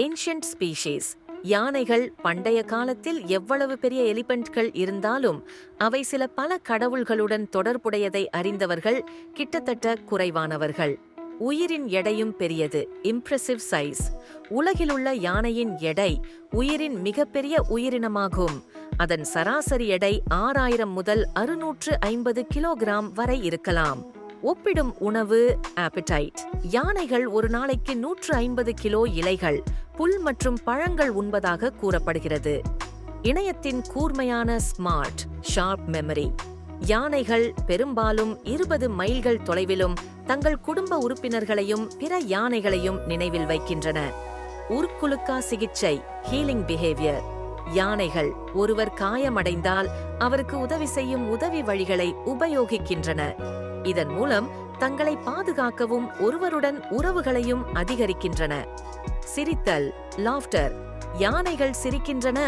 Ancient species. யானைகள் பண்டைய காலத்தில் எவ்வளவு பெரிய எலிபென்ட்கள் இருந்தாலும் அவை பல கடவுள்களுடன் தொடர்புடையதை அறிந்தவர்கள் கிட்டத்தட்ட குறைவானவர்கள். உயிரின் எடையும் பெரியது. Impressive size. உலகிலுள்ள யானையின் எடை உயிரின் மிகப்பெரிய உயிரினமாகும். அதன் சராசரி எடை 6000 முதல் 650 கிலோகிராம் வரை இருக்கலாம். ஒப்பிடும் உணவு ஆப்பிடைட். யானைகள் ஒரு நாளைக்கு 150 கிலோ இலைகள், புல் மற்றும் பழங்கள் உண்பதாக கூறப்படுகிறது. இணையத்தின் கூர்மையான ஸ்மார்ட் ஷார்ப் மெமரி. யானைகள் பெரும்பாலும் 20 மைல்கள் தொலைவிலும் தங்கள் குடும்ப உறுப்பினர்களையும் பிற யானைகளையும் நினைவில் வைக்கின்றன. உருக்குலுக்கா சிகிச்சை ஹீலிங் பிஹேவியர். யானைகள் ஒருவர் காயமடைந்தால் அவருக்கு உதவி செய்யும் உதவி வழிகளை உபயோகிக்கின்றன. இதன் மூலம் தங்களை பாதுகாக்கவும் ஒருவருடன் உறவுகளையும் அதிகரிக்கின்றன. சிரித்தல் லாஃப்டர். யானைகள் சிரிக்கின்றன